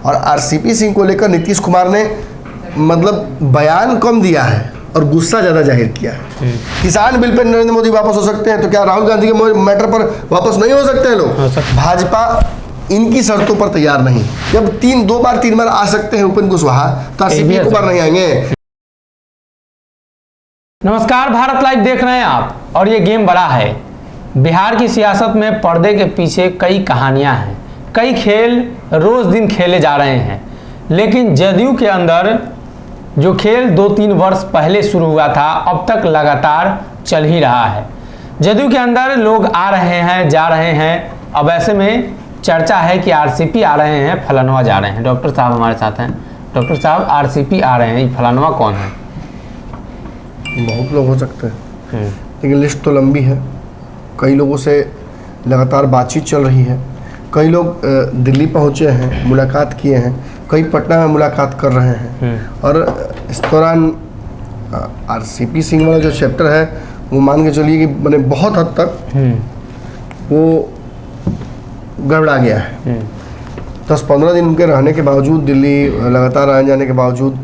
और आरसीपी सिंह को लेकर नीतीश कुमार ने मतलब बयान कम दिया है और गुस्सा ज़्यादा जाहिर किया है। किसान बिल पर नरेंद्र मोदी वापस हो सकते हैं, तो क्या राहुल गांधी के मैटर पर वापस नहीं हो सकते हैं लोग? भाजपा इनकी शर्तों पर तैयार नहीं। जब 3 बार आ सकते हैं उपेंद्र कुशवाहा, तो आरसीपी कुमार नहीं आएंगे। नमस्कार, भारत लाइव देख रहे हैं आप और ये गेम बड़ा है। बिहार की सियासत में पर्दे के पीछे कई कहानियां हैं, कई खेल रोज दिन खेले जा रहे हैं, लेकिन जदयू के अंदर जो खेल 2-3 वर्ष पहले शुरू हुआ था अब तक लगातार चल ही रहा है। जदयू के अंदर लोग आ रहे हैं, जा रहे हैं। अब ऐसे में चर्चा है कि आरसीपी आ रहे हैं, फलानवा जा रहे हैं। डॉक्टर साहब हमारे साथ हैं। डॉक्टर साहब, आरसीपी आ रहे हैं, फलानवा कौन है? बहुत लोग हो सकते हैं, लेकिन लिस्ट तो लंबी है। कई लोगों से लगातार बातचीत चल रही है। कई लोग दिल्ली पहुंचे हैं, मुलाकात किए हैं, कई पटना में मुलाकात कर रहे हैं। और इस दौरान आरसीपी सिंह वाला जो चैप्टर है वो मान के चलिए कि मैंने बहुत हद तक वो गड़बड़ा गया है। 10-15 दिन उनके रहने के बावजूद, दिल्ली लगातार आने जाने के बावजूद,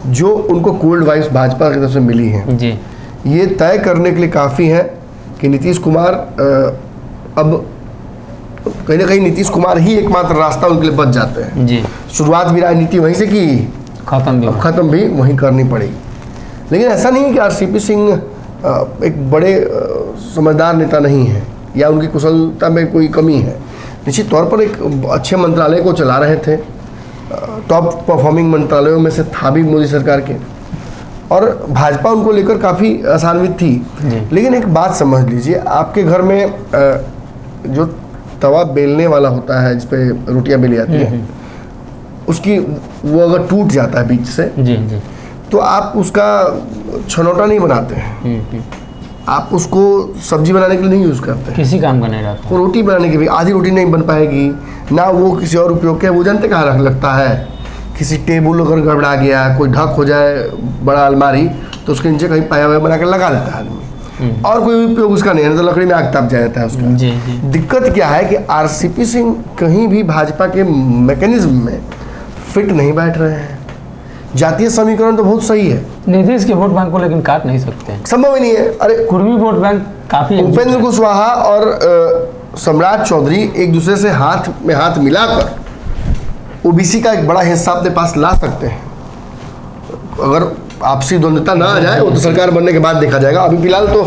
जो उनको कोल्ड वाइब्स भाजपा की तरफ से मिली हैं जी, ये तय करने के लिए काफ़ी है कि नीतीश कुमार अब कहीं ना कहीं नीतीश कुमार ही एकमात्र रास्ता उनके लिए बच जाते हैं जी। शुरुआत भी राजनीति वहीं से की, खत्म भी वहीं करनी पड़ेगी। लेकिन ऐसा नहीं है कि आरसीपी सिंह एक बड़े समझदार नेता नहीं है या उनकी कुशलता में कोई कमी है। निश्चित तौर पर एक अच्छे मंत्रालय को चला रहे थे, टॉप परफॉर्मिंग मंत्रालयों में से था भी मोदी सरकार के, और भाजपा उनको लेकर काफ़ी आसान्वित थी। लेकिन एक बात समझ लीजिए, आपके घर में जो तवा बेलने वाला होता है, जिस पे रोटियां बेली जाती हैं, उसकी वो अगर टूट जाता है बीच से जी, तो आप उसका छनौटा नहीं बनाते हैं। आप उसको सब्जी बनाने के लिए नहीं यूज़ करते, किसी काम का नहीं रहता। वो रोटी बनाने की भी आधी रोटी नहीं बन पाएगी ना, वो किसी और उपयोग के। वो जानते कहाँ रख लगता है? किसी टेबल अगर गड़बड़ा गया, कोई ढक हो जाए बड़ा अलमारी, तो उसके नीचे कहीं पाया हुआ बना कर लगा देता है आदमी, और कोई उपयोग उसका नहीं है, तो लकड़ी में आग ताप जाता है उसका। जी। दिक्कत क्या है कि आरसीपी सिंह कहीं भी भाजपा के मैकेनिज्म में फिट नहीं बैठ रहे हैं। जातीय समीकरण तो बहुत सही है, नीतीश के वोट बैंक को लेकिन काट नहीं सकते, संभव ही नहीं है। अरे कुर्मी वोट बैंक काफी, उपेंद्र कुशवाहा और सम्राट चौधरी एक दूसरे से हाथ में हाथ मिलाकर ओबीसी का एक बड़ा हिस्सा अपने पास ला सकते हैं। अगर आपसी द्वंद्वता ना आ जाए, वो तो सरकार बनने के बाद देखा जाएगा। अभी फिलहाल तो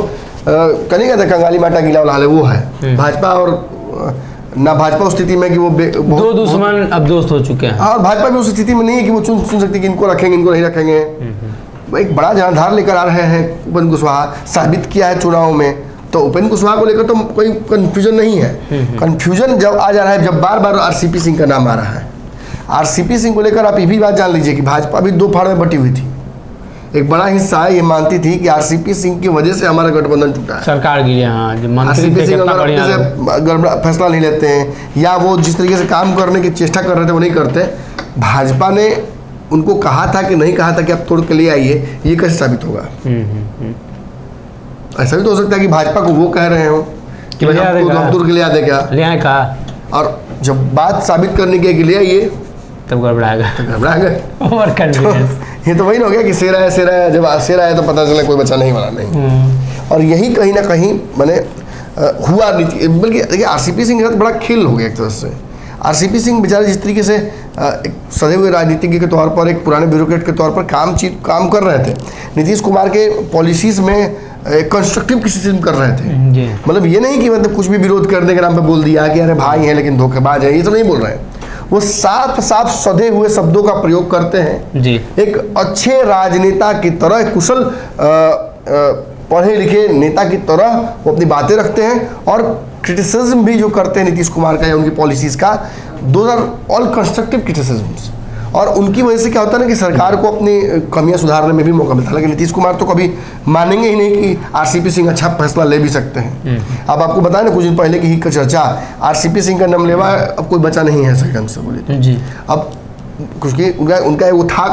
कहीं कहते कंगाली माटा गीला वाला हाल है, वो है भाजपा और ना भाजपा उस स्थिति में कि वो दो दुश्मन अब दोस्त हो चुके हैं। हाँ, भाजपा भी उस स्थिति में नहीं है कि वो चुन सकती कि इनको रखेंगे इनको नहीं रखेंगे। एक बड़ा जनाधार लेकर आ रहे हैं उपेंद्र कुशवाहा, साबित किया है चुनाव में। तो उपेंद्र कुशवाहा को लेकर तो कोई कन्फ्यूजन नहीं है। कन्फ्यूजन जब आ जा रहा है, जब बार बार आरसीपी सिंह का नाम आ रहा है। आरसीपी सिंह को लेकर आप ये भी बात जान लीजिए कि भाजपा भी 2 फाड़ में बटी हुई थी। एक बड़ा हिस्सा ये मानती थी कि आरसीपी सिंह की वजह से हमारा गठबंधन टूटा है, सरकार गिरी। हाँ, आरसीपी सिंह अगर गड़बड़ा फैसला नहीं लेते हैं, या वो जिस तरीके से काम करने की चेष्टा कर रहे थे वो नहीं करते, भाजपा ने उनको कहा था कि नहीं कहा था कि आप तोड़ के ले आइए, ये कैसे साबित होगा? ऐसा भी तो हो सकता है कि भाजपा को वो कह रहे हो कि हम तोड़ के ले आते, क्या ले आए कहा, और जब बात साबित करने की कि ले आइए तब गड़बड़ा गए। ये तो वही ना हो गया कि शेर आया, जब शेर आया तो पता चला कोई बच्चा नहीं बना नहीं। और यही कहीं ना कहीं मैंने हुआ नीति, बल्कि देखिए आरसीपी सिंह के साथ बड़ा खेल हो गया एक तरह से। आरसीपी सिंह बेचारे जिस तरीके से एक सदे हुए राजनीतिज्ञ के तौर पर, एक पुराने ब्यूरोक्रेट के तौर पर काम कर रहे थे, नीतीश कुमार के पॉलिसीज़ में कंस्ट्रक्टिव क्रिटिसिज्म कर रहे थे। मतलब ये नहीं कि मतलब कुछ भी विरोध करने के नाम पे बोल दिया कि अरे भाई हैं लेकिन धोखेबाज है, ये तो नहीं बोल रहे हैं। वो साफ सधे हुए शब्दों का प्रयोग करते हैं जी। एक अच्छे राजनेता की तरह, कुशल पढ़े लिखे नेता की तरह वो अपनी बातें रखते हैं, और क्रिटिसिज्म भी जो करते हैं नीतीश कुमार का या उनकी पॉलिसीज़ का, those are all constructive criticisms. और उनकी वजह से क्या होता है ना कि सरकार को अपनी कमियां सुधारने में भी मौका मिलता है। लेकिन नीतीश कुमार तो कभी मानेंगे ही नहीं कि आरसीपी सिंह अच्छा फैसला ले भी सकते हैं। अब आपको बताया ना कुछ दिन पहले की ही चर्चा, आरसीपी सिंह का नाम लेवा, अब कोई बचा नहीं है सही ढंग से बोले जी। अब कुछ उनका वो था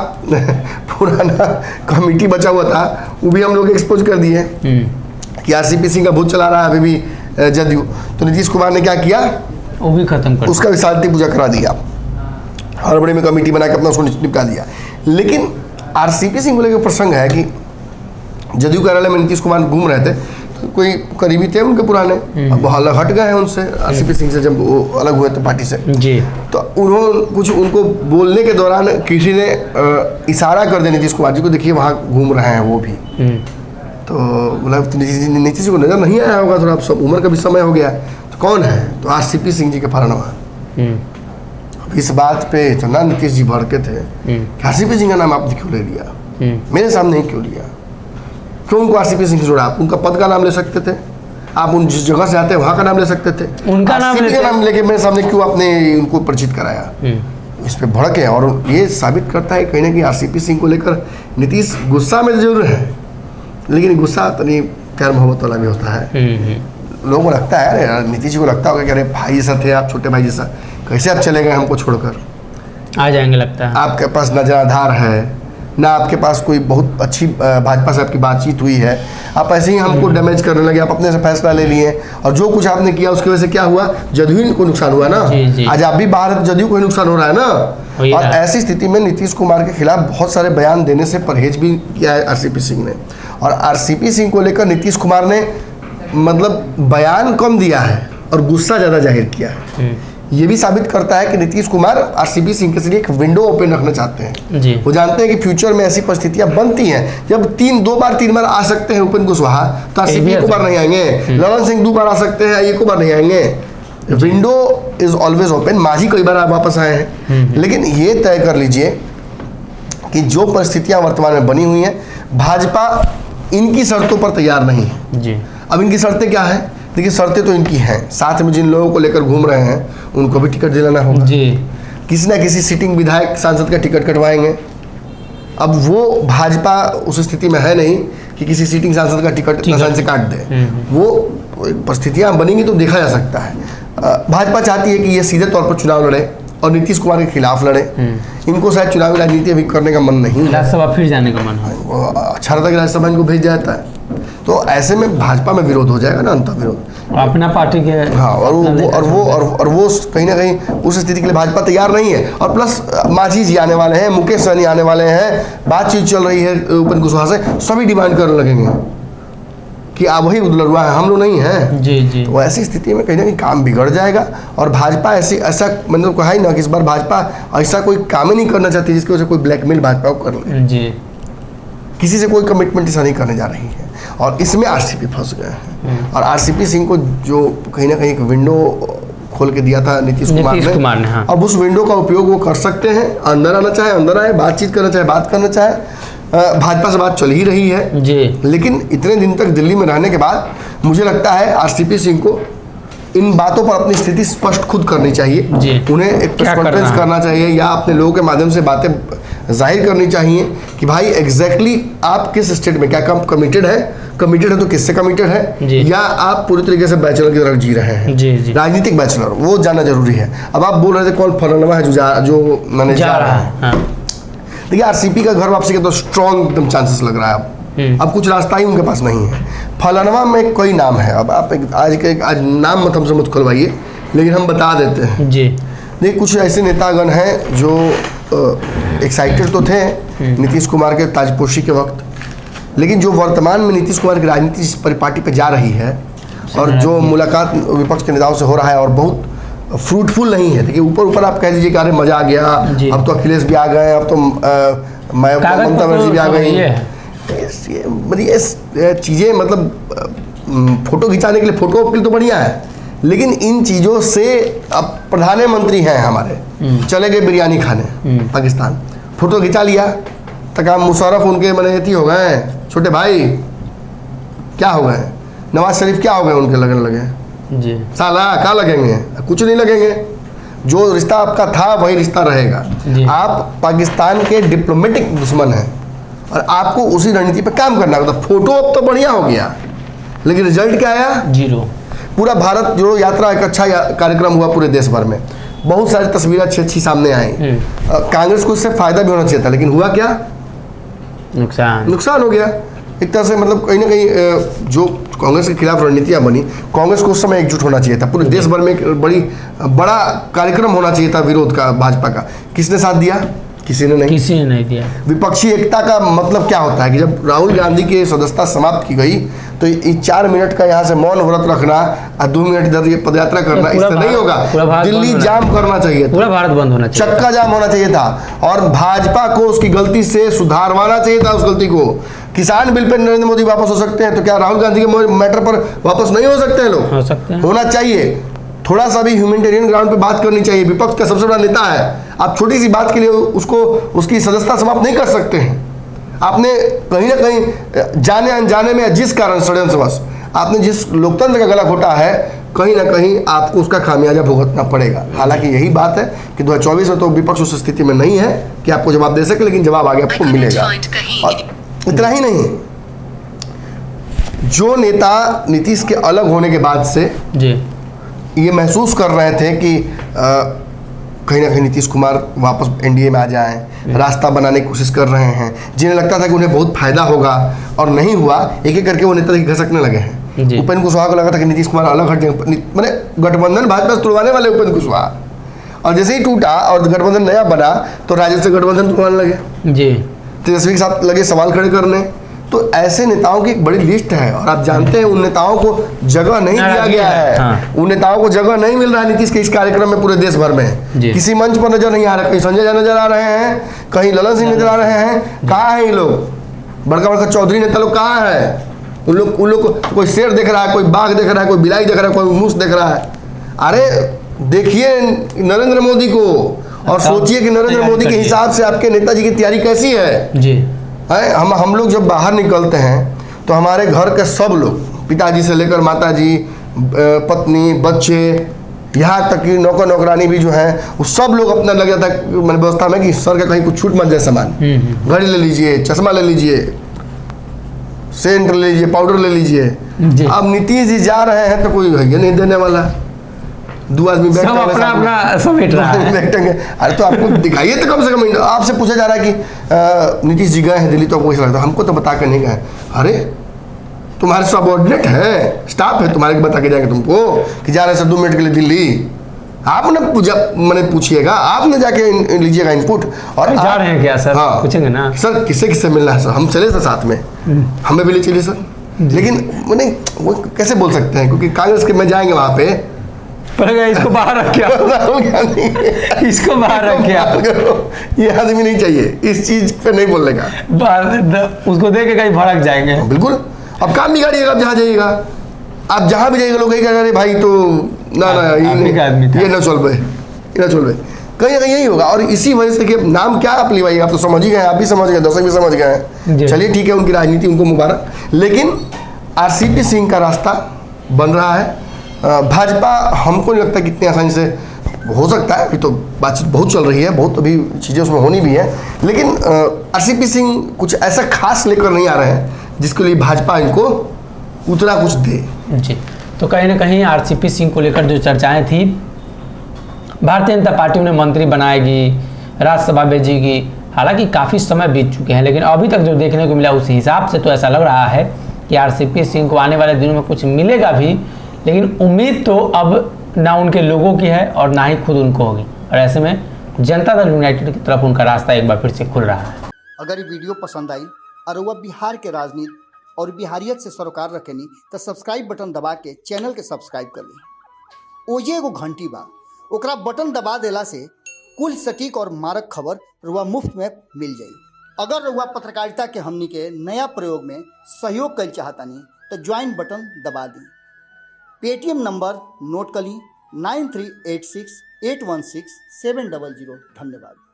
पुराना कमेटी बचा हुआ था, वो भी हम लोग एक्सपोज कर दिए कि आरसीपी सिंह का भूत चला रहा है अभी भी जदयू। तो नीतीश कुमार ने क्या किया, वो भी खत्म कर, उसका भी शांति पूजा करा दिया। हड़बड़ी में कमेटी बना के अपना उसको निपटा दिया। लेकिन आरसीपी सिंह को लेकर प्रसंग है कि जदयू कार्यालय में नीतीश कुमार घूम रहे थे, तो कोई करीबी थे उनके पुराने, अब वो अलग हट गए हैं उनसे, आरसीपी सिंह से, जब वो अलग हुए थे पार्टी से जी। तो उन्होंने कुछ उनको बोलने के दौरान किसी ने इशारा कर दिया नीतीश कुमार जी को, देखिए वहाँ घूम रहे हैं वो भी। तो बोला नीतीश जी को नजर नहीं आया होगा, थोड़ा सब उम्र का भी समय हो गया, तो कौन है? तो आरसीपी सिंह जी के फलाना। इस बात पे इतना नीतीश जी भड़के थे कि आरसीपी सिंह का नाम आपने क्यों ले लिया, मेरे सामने ही क्यों लिया, क्यों उनको आरसीपी सिंह से जोड़ा? आप उनका पद का नाम ले सकते थे, आप उन जिस जगह से आते हैं वहाँ का नाम ले सकते थे, उनका नाम लेके मेरे सामने क्यों आपने उनको परिचित कराया? इस पे भड़के। और ये साबित करता है कहीं ना कहीं आरसीपी सिंह को लेकर नीतीश गुस्सा में जरूर है, लेकिन गुस्सा तनी प्यार मोहब्बत वाला भी होता है। लोगों को लगता है, अरे नीतीश जी को लगता होगा कि अरे भाई जैसा थे आप, छोटे भाई जैसा, कैसे आप चले गए हमको छोड़कर, आ जाएंगे लगता है। आपके पास न आधार है, ना आपके पास कोई बहुत अच्छी भाजपा से आपकी बातचीत हुई है, आप ऐसे ही हमको डैमेज करने लगे, आप अपने से फैसला ले लिए, और जो कुछ आपने किया उसकी वजह से क्या हुआ? जदयू को नुकसान हुआ ना। जी। आज आप भी बाहर हैं तो जदयू को ही नुकसान हो रहा है ना। और ऐसी स्थिति में नीतीश कुमार के खिलाफ बहुत सारे बयान देने से परहेज भी किया है आरसीपी सिंह ने। और आरसीपी सिंह को लेकर नीतीश कुमार ने मतलब बयान कम दिया है और गुस्सा ज़्यादा जाहिर किया है। ये भी साबित करता है कि नीतीश कुमार आरसीपी सिंह के लिए एक विंडो ओपन रखना चाहते हैं जी। वो जानते हैं कि फ्यूचर में ऐसी परिस्थितियां बनती हैं जब दो बार आ सकते हैं उपेंद्र कुशवाहा, तो आरसीपी एक बार नहीं आएंगे, ललन सिंह 2 बार आ सकते हैं, एक बार नहीं आएंगे। Window is always open. Manjhi कई बार वापस आए हैं, लेकिन ये तय कर लीजिए कि जो परिस्थितियां वर्तमान में बनी हुई हैं, भाजपा इनकी शर्तों पर तैयार नहीं है जी। अब इनकी शर्तें क्या है? देखिए, शर्तें तो इनकी हैं, साथ में जिन लोगों को लेकर घूम रहे हैं उनको भी टिकट दिलाना होगा जी। किसी ना किसी सिटिंग विधायक सांसद का टिकट कटवाएंगे। अब वो भाजपा उस स्थिति में है नहीं कि किसी सिटिंग सांसद का टिकट आसानी से काट दे। वो परिस्थितियां बनेंगी तो देखा जा सकता है। भाजपा चाहती है कि ये सीधे तौर पर चुनाव लड़े और नीतीश कुमार के खिलाफ लड़े। इनको शायद चुनावी राजनीति अभी करने का मन नहीं है, राज्यसभा फिर जाने का मन है। अच्छा रहता है कि राज्यसभा इनको भेज जाता है, तो ऐसे में भाजपा में विरोध हो जाएगा ना, अंतर विरोध अपना पार्टी के। हाँ, और वो कहीं ना कहीं उस स्थिति के लिए भाजपा तैयार नहीं है। और प्लस मांझी जी आने वाले हैं, मुकेश सहनी आने वाले हैं, बातचीत चल रही है उपेंद्र कुशवाहा से, सभी डिमांड करने लगेंगे कि आप वही लड़वा है, हम लोग नहीं हैं जी। तो ऐसी स्थिति में कहीं ना कहीं काम बिगड़ जाएगा। और भाजपा ऐसा मतलब कहा ही ना कि इस बार भाजपा ऐसा कोई काम ही नहीं करना चाहती जिसकी वजह से कोई ब्लैकमेल भाजपा को कर ले जी। किसी से कोई कमिटमेंट ऐसा नहीं करने जा रही है, और इसमें आरसीपी फंस गए हैं। और आरसीपी सिंह को जो कहीं ना कहीं एक विंडो खोल के दिया था नीतीश कुमार ने, हाँ। अब उस विंडो का उपयोग वो कर सकते हैं, अंदर आना चाहे अंदर आए, बातचीत करना चाहे बात करना चाहे। भाजपा से बात चल ही रही है जी। लेकिन इतने दिन तक दिल्ली में रहने के बाद मुझे लगता है आरसीपी सिंह को इन बातों पर अपनी स्थिति स्पष्ट खुद करनी चाहिए जी। उन्हें एक प्रेस कॉन्फ्रेंस करना चाहिए या अपने लोगों के माध्यम से बातें जाहिर करनी चाहिए कि भाई एग्जैक्टली आप किस स्टेट में, क्या कमिटेड है तो किससे कमिटेड है, या आप पूरी तरीके से बैचलर की तरफ जी रहे हैं जी। राजनीतिक बैचलर, वो जानना जरूरी है। अब आप बोल रहे थे कौन फलाना है जो मैंने जा रहा है। देखिए, आरसीपी का घर वापसी का तो स्ट्रॉन्ग एकदम चांसेस लग रहा है। अब कुछ रास्ता ही उनके पास नहीं है। फलानवा में कोई नाम है, अब आप आज नाम मत हमसे मत खुलवाइए, लेकिन हम बता देते हैं जी। देखिए, कुछ ऐसे नेतागण हैं जो एक्साइटेड तो थे नीतीश कुमार के ताजपोशी के वक्त, लेकिन जो वर्तमान में नीतीश कुमार की राजनीति जिस पार्टी पे जा रही है और जो मुलाकात विपक्ष के नेताओं से हो रहा है और बहुत फ्रूटफुल नहीं है। देखिए, ऊपर आप कह दीजिए कि अरे मजा आ गया, अब तो अखिलेश भी आ गए, अब तो ममता बनर्जी भी आ गई। ये चीज़ें मतलब फोटो खिंचाने के लिए, फोटो के लिए तो बढ़िया है, लेकिन इन चीज़ों से अब प्रधानमंत्री हैं हमारे, चले गए बिरयानी खाने पाकिस्तान, फोटो खिंचा लिया तक आप मुशर्रफ उनके मैंने हो गए, छोटे भाई क्या हो गए, नवाज शरीफ क्या हो गए उनके लगने लगे जी। साला क्या लगेंगे, कुछ नहीं लगेंगे। जो रिश्ता आपका था वही रिश्ता रहेगा। आप पाकिस्तान के डिप्लोमेटिक दुश्मन हैं और आपको उसी रणनीति पर काम करना होगा। फोटो अब तो बढ़िया हो गया, लेकिन रिजल्ट क्या आया? 0। पूरा भारत जोड़ो यात्रा एक अच्छा कार्यक्रम हुआ पूरे देश भर में, बहुत सारी तस्वीरें अच्छी सामने आई। कांग्रेस को इससे फायदा भी होना चाहिए था, लेकिन हुआ क्या? नुकसान हो गया एक तरह से। मतलब कहीं ना कहीं जो कांग्रेस के खिलाफ रणनीतियां बनी, कांग्रेस को उस समय एकजुट होना चाहिए था, पूरे देश भर में एक बड़ा कार्यक्रम होना चाहिए था विरोध का भाजपा का। किसने साथ दिया? किसी ने नहीं दिया। विपक्षी एकता का मतलब क्या होता है कि जब राहुल गांधी की सदस्यता समाप्त की गई तो ये 4 मिनट का यहाँ से मौन व्रत रखना और 2 मिनट इधर ये पदयात्रा करना, इससे नहीं होगा। दिल्ली जाम करना चाहिए, पूरा भारत बंद होना चाहिए, चक्का जाम होना चाहिए था और भाजपा को उसकी गलती से सुधारवाना चाहिए था। उस गलती को किसान बिल पे नरेंद्र मोदी वापस हो सकते हैं, तो क्या राहुल गांधी के मैटर पर वापस नहीं हो सकते हैं लोग? हो सकते हैं, होना चाहिए। थोड़ा सा भी ह्यूमैनिटेरियन ग्राउंड पे बात करनी चाहिए। विपक्ष का सबसे बड़ा नेता है, आप छोटी सी बात के लिए उसको उसकी सदस्यता समाप्त नहीं कर सकते हैं। आपने कहीं ना कहीं जाने अनजाने में जिस कारण षड्यंत्रवश आपने जिस लोकतंत्र का गला घोटा है, कहीं ना कहीं आपको उसका खामियाजा भुगतना पड़ेगा। हालांकि यही बात है कि 2024 में तो विपक्ष उस स्थिति में नहीं है कि आपको जवाब दे सके, लेकिन जवाब आगे आपको मिलेगा। और इतना ही नहीं, जो नेता नीतीश के अलग होने के बाद से जी ये महसूस कर रहे थे कि कहीं ना कहीं नीतीश कुमार वापस एनडीए में आ जाएं, रास्ता बनाने की कोशिश कर रहे हैं, जिन्हें लगता था कि उन्हें बहुत फायदा होगा और नहीं हुआ, एक एक करके वो नेता घसकने लगे हैं। उपेंद्र कुशवाहा को लगा था कि नीतीश कुमार अलग हट जाएंगे, मैंने गठबंधन भाजपा से तोड़वाने वाले उपेंद्र कुशवाहा, और जैसे ही टूटा और गठबंधन नया बना तो राजद से गठबंधन तोड़वाने लगे जी, तेजस्वी के साथ लगे सवाल खड़े करने। तो ऐसे नेताओं की एक बड़ी लिस्ट है और आप जानते हैं उन नेताओं को जगह नहीं दिया गया है। हाँ। उन नेताओं को जगह नहीं मिल रहा है नीतीश के इस कार्यक्रम में पूरे देश भर में। किसी मंच पर नजर नहीं आ रहा, कहीं संजय झा नजर आ रहे हैं, कहीं ललन सिंह नजर आ रहे हैं। कहाँ है ये लोग? बड़का बड़का चौधरी नेता लोग कहाँ है? उन लोग को कोई शेर देख रहा है, कोई बाघ देख रहा है, कोई बिलाई देख रहा है, कोई मूस देख रहा है। अरे देखिए नरेंद्र मोदी को और सोचिए कि नरेंद्र मोदी के हिसाब से आपके नेताजी की तैयारी कैसी है जी। हम लोग जब बाहर निकलते हैं तो हमारे घर के सब लोग, पिताजी से लेकर माताजी, पत्नी, बच्चे, यहाँ तक कि नौकर नौकरानी भी जो है, वो सब लोग अपना लग जाता है मैंने व्यवस्था में कि सर का कहीं कुछ छूट मत जाए सामान। घड़ी ले लीजिए, चश्मा ले लीजिए, सेंट ले लीजिए, पाउडर ले लीजिए। अब नीतीश जी जा रहे हैं तो कोई भैया नहीं देने वाला, 2 आदमी बैठेंगे। अरे तो आपको दिखाइए तो कम से कम, आपसे पूछा जा रहा है कि नीतीश जी गए हैं दिल्ली तो आपको कैसा लगता है? हमको तो बता के नहीं गए। अरे तुम्हारे सबऑर्डिनेट है, स्टाफ है तुम्हारे, बता के जाएंगे तुमको कि जा रहे हैं सर 2 मिनट के लिए दिल्ली। आपने मैंने पूछिएगा, आपने जाके लीजिएगा इनपुट। और जा रहे हैं क्या सर? हाँ, पूछेंगे ना सर किससे किससे मिलना है सर, हम चले सर साथ में, हमें भी ले चलिए सर। लेकिन मैंने वो कैसे बोल सकते हैं, क्योंकि कांग्रेस के में जाएंगे वहाँ पे इसको बाहर रखिए, इसको बाहर रखिए, ये आदमी नहीं चाहिए इस चीज पे नहीं बोलने का, उसको देख के कहीं भड़क जाएंगे। बिल्कुल, अब काम बिगाड़िएगा, आप जहाँ जाइएगा, आप जहाँ भी जाइएगा लोग कहीं अरे भाई तो ना ये ना चल पाए, ये ना चल पाए, कहीं ना कहीं यही होगा। और इसी वजह से कि नाम क्या आप लिवाइए, आप तो समझ ही गए, आप भी समझ गए, दर्शक भी समझ गए हैं। चलिए ठीक है, उनकी राजनीति उनको मुबारक, लेकिन आरसीपी सिंह का रास्ता बन रहा है। भाजपा हमको नहीं लगता कि इतनी आसानी से हो सकता है, अभी तो बातचीत बहुत चल रही है, बहुत अभी चीज़ें उसमें होनी भी है, लेकिन आरसीपी सिंह कुछ ऐसा खास लेकर नहीं आ रहे हैं जिसके लिए भाजपा इनको उतना कुछ दे जी। तो कहीं ना कहीं आरसीपी सिंह को लेकर जो चर्चाएं थी, भारतीय जनता पार्टी उन्हें मंत्री बनाएगी, राज्यसभा भेजेगी, हालांकि काफ़ी समय बीत चुके हैं, लेकिन अभी तक जो देखने को मिला उस हिसाब से तो ऐसा लग रहा है कि आरसीपी सिंह को आने वाले दिनों में कुछ मिलेगा भी, लेकिन उम्मीद तो अब ना उनके लोगों की है और ना ही खुद उनको होगी। और ऐसे में जनता दल यूनाइटेड की तरफ उनका रास्ता एक बार फिर से खुल रहा है। अगर ये वीडियो पसंद आई और वह बिहार के राजनीति और बिहारियत से सरोकार रखेनी तो सब्सक्राइब बटन दबा के चैनल के सब्सक्राइब कर ली। ओजे एगो घंटी बा, ओकरा बटन दबा देला से कुल सटीक और मारक खबर रुआ मुफ्त में मिल जाई। अगर रुआ पत्रकारिता के हमनी के नया प्रयोग में सहयोग कर चाहतानी तो ज्वाइन बटन दबा दी। पेटीएम नंबर नोट कर ली 9386816700। धन्यवाद।